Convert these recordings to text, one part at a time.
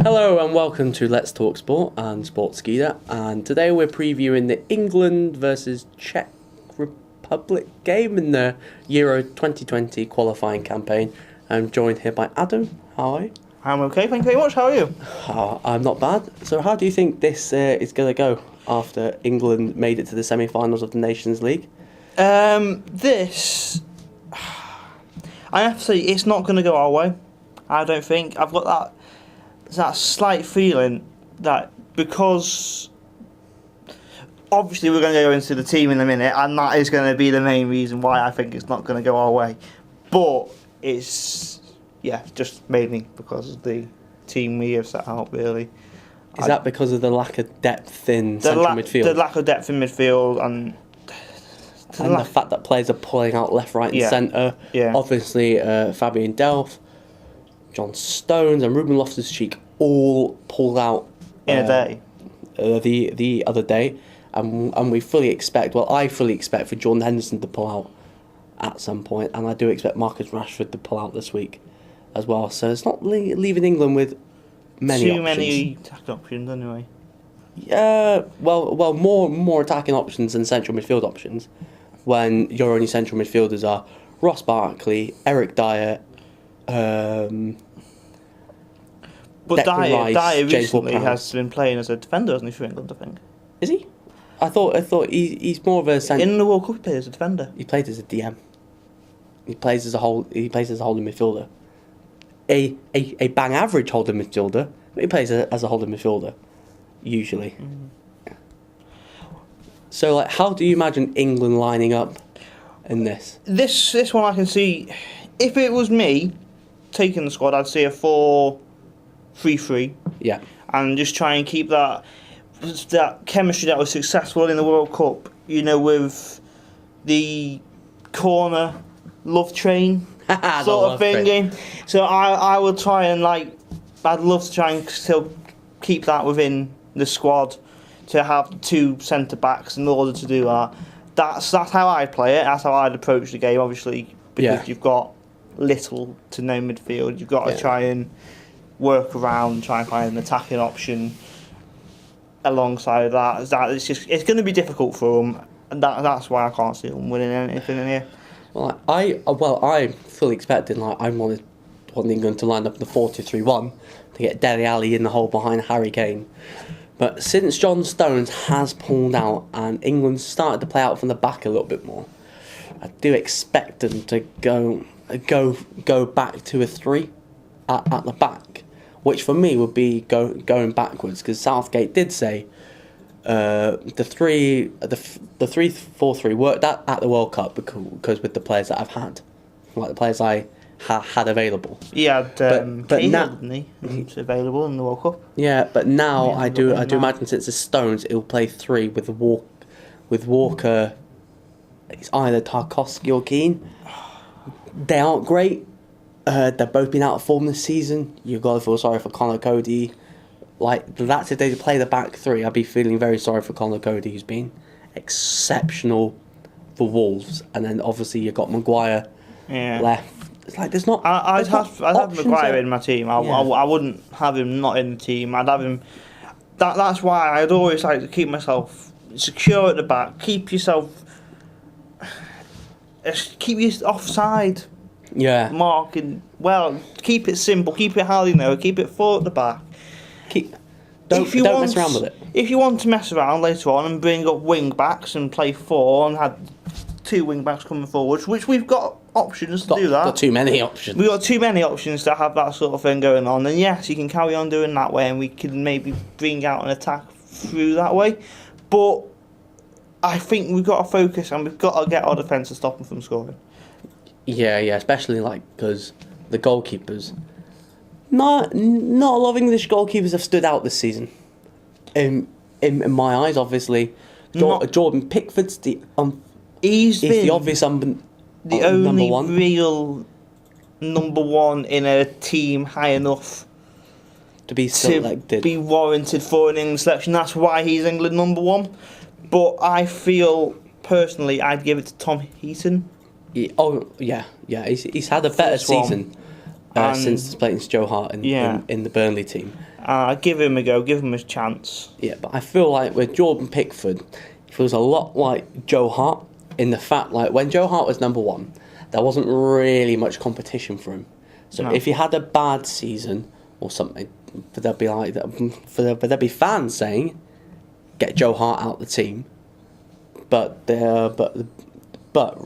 Hello and welcome to Let's Talk Sport and Sportskeeda, and today we're previewing the England versus Czech Republic game in the Euro 2020 qualifying campaign. I'm joined here by Adam. How are you? I'm okay, thank you very much. How are you? I'm not bad. So how do you think this is going to go after England made it to the semi-finals of the Nations League? I have to say, it's not going to go our way. I don't think. I've got that slight feeling that because obviously we're going to go into the team in a minute, and that is going to be the main reason why I think it's not going to go our way. But it's just mainly because of the team we have set out, really. Is that because of the lack of depth in central midfield? The lack of depth in midfield and the fact that players are pulling out left, right and centre. Yeah. Obviously, Fabian Delph, John Stones and Ruben Loftus-Cheek all pulled out in a day. The other day. And we fully expect, I fully expect for Jordan Henderson to pull out at some point, and I do expect Marcus Rashford to pull out this week as well. So it's not leaving England with many attacking options anyway. Yeah, more attacking options than central midfield options, when your only central midfielders are Ross Barkley, Eric Dyer, but Dyer James recently Ward-Prowse. has been playing as a defender, hasn't he, for England, I think? Is he? I thought he's more of a centre. In the World Cup, he played as a defender. He played as a DM. He plays as a holding midfielder. A bang average holding midfielder, but he plays as a holding midfielder usually. So, how do you imagine England lining up in this? This one I can see. If it was me taking the squad, I'd see a 4-3-3. Yeah. And just try and keep that chemistry that was successful in the World Cup, with the corner love train sort of thing. So I would try and I'd love to try and still keep that within the squad, to have two centre backs in order to do that. That's how I'd play it. That's how I'd approach the game. Obviously, because you've got little to no midfield, you've got to try and work around, try and find an attacking option alongside that. It's going to be difficult for them, and that's why I can't see them winning anything in here. Well, I fully expected, I wanted England to line up the 4-2-3-1 to get Dele Alli in the hole behind Harry Kane. But since John Stones has pulled out and England started to play out from the back a little bit more, I do expect them to go back to a 3 at the back, which for me would be going backwards, because Southgate did say the 3-4-3 worked at the World Cup because with the players that I've had, like the players I had available. Yeah, but now he's available in the World Cup. Yeah, but now I do imagine, since it's Stones, it'll play 3 with Walker. It's either Tarkowski or Keane. They aren't great. They've both been out of form this season. You've got to feel sorry for Conor Cody. That's if they play the back 3. I'd be feeling very sorry for Conor Cody, who's been exceptional for Wolves. And then obviously you've got Maguire left. It's there's not. I'd have Maguire in my team. I wouldn't have him not in the team. I'd have him. That's why I'd always like to keep myself secure at the back. Keep yourself. Keep your offside. Yeah. Marking well. Keep it simple. Keep it how Keep it 4 at the back. Don't mess around with it. If you want to mess around later on and bring up wing backs and play 4 and have 2 wing backs coming forwards, which we've got options to do that. Got too many options. We've got too many options to have that sort of thing going on. And yes, you can carry on doing that way, and we can maybe bring out an attack through that way. But I think we've got to focus, and we've got to get our defence to stop them from scoring. Yeah, especially because the goalkeepers. Not a lot of English goalkeepers have stood out this season. In my eyes, obviously, Jordan Pickford's the obvious the only number 1. real number 1 in a team high enough to be selected, to be warranted for an England selection. That's why he's England number 1. But I feel personally, I'd give it to Tom Heaton. He's had a better season since playing Joe Hart in the Burnley team. Give him a go, give him a chance. Yeah, but I feel like with Jordan Pickford, he feels a lot like Joe Hart in the fact, like, when Joe Hart was number one, there wasn't really much competition for him. So if he had a bad season or something, there'd be fans saying, get Joe Hart out the team. But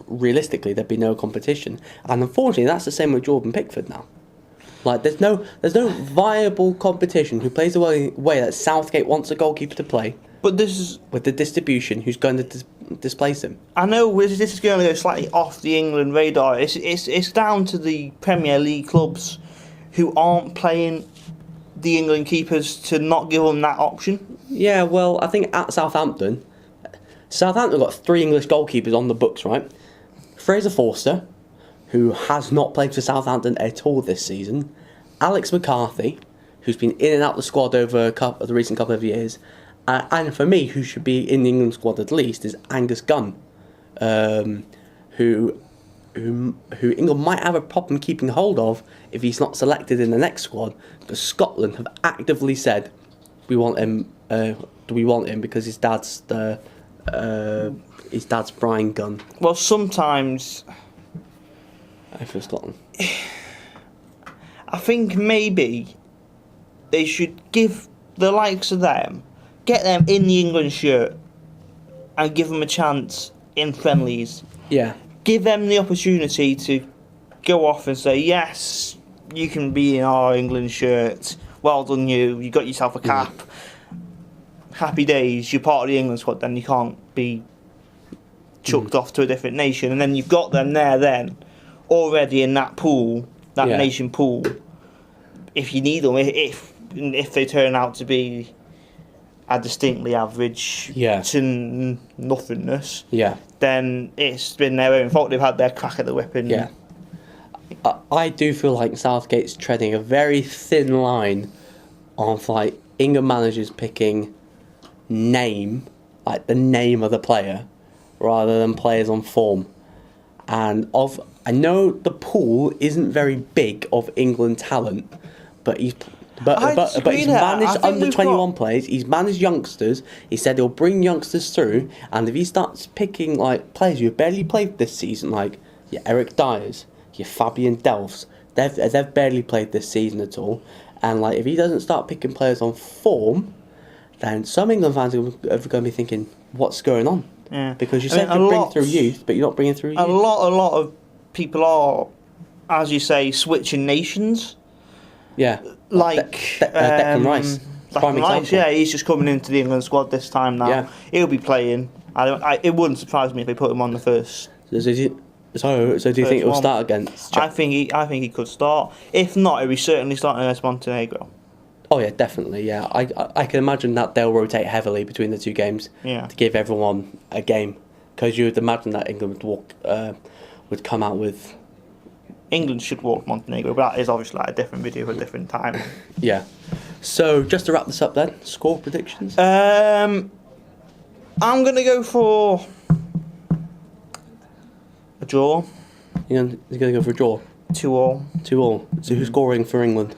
realistically, there'd be no competition, and unfortunately, that's the same with Jordan Pickford now. Like, there's no viable competition who plays the way that Southgate wants a goalkeeper to play. But this is with the distribution, who's going to displace him? I know this is going to go slightly off the England radar. It's down to the Premier League clubs who aren't playing the England keepers to not give them that option. Yeah, well, I think at Southampton got 3 English goalkeepers on the books, right? Fraser Forster, who has not played for Southampton at all this season. Alex McCarthy, who's been in and out the squad over the recent couple of years. And for me, who should be in the England squad at least, is Angus Gunn, who England might have a problem keeping hold of if he's not selected in the next squad. Because Scotland have actively said, we want him. Do we want him because his dad's Brian Gunn. Well, sometimes for Scotland, I think maybe they should give the likes of them, get them in the England shirt, and give them a chance in friendlies. Yeah. Give them the opportunity to go off and say, yes, you can be in our England shirt. Well done, you got yourself a cap. Happy days, you're part of the England squad, then you can't be chucked off to a different nation. And then you've got them there then, already in that pool, nation pool. If you need them, if they turn out to be a distinctly average to nothingness, then it's been their own fault. They've had their crack at the whip. And I do feel like Southgate's treading a very thin line of like England managers picking name, like the name of the player, rather than players on form. And I know the pool isn't very big of England talent, but he's managed under 21 players. He's managed youngsters. He said he'll bring youngsters through, and if he starts picking like players who have barely played this season, like your Eric Dyers, your Fabian Delphs, they've barely played this season at all. And like if he doesn't start picking players on form, then some England fans are going to be thinking, what's going on? Yeah. Because you said you bring through youth, but you're not bringing through youth. A lot of people are, as you say, switching nations. Yeah. Like Declan Rice. Declan Rice, yeah, he's just coming into the England squad this time now. Yeah. He'll be playing. It wouldn't surprise me if they put him on the first. So do you think he'll start against Czech? I think he could start. If not, he'll be certainly starting against Montenegro. Oh yeah, definitely. Yeah, I can imagine that they'll rotate heavily between the two games to give everyone a game, because you would imagine that England would come out with. England should walk Montenegro, but that is obviously like a different video for a different time. Yeah. So just to wrap this up, then, score predictions. I'm gonna go for a draw. You're gonna go for a draw. 2-2. 2-2. So who's scoring for England?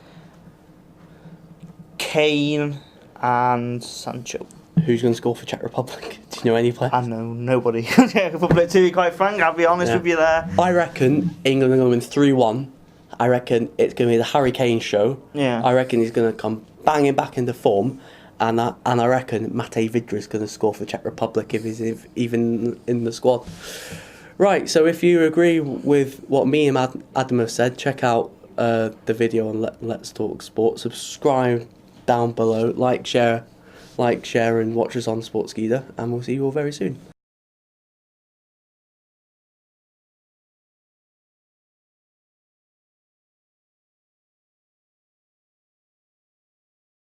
Kane and Sancho. Who's going to score for Czech Republic? Do you know any players? I know nobody. Czech Republic, to be quite frank, I'll be honest with you there. I reckon England are going to win 3-1. I reckon it's going to be the Harry Kane show. Yeah. I reckon he's going to come banging back into form. And I reckon Matej Vydra is going to score for Czech Republic if he's even in the squad. Right, so if you agree with what me and Adam have said, check out the video on Let's Talk Sport. Subscribe down below, like, share, and watch us on Sportskeeda, and we'll see you all very soon.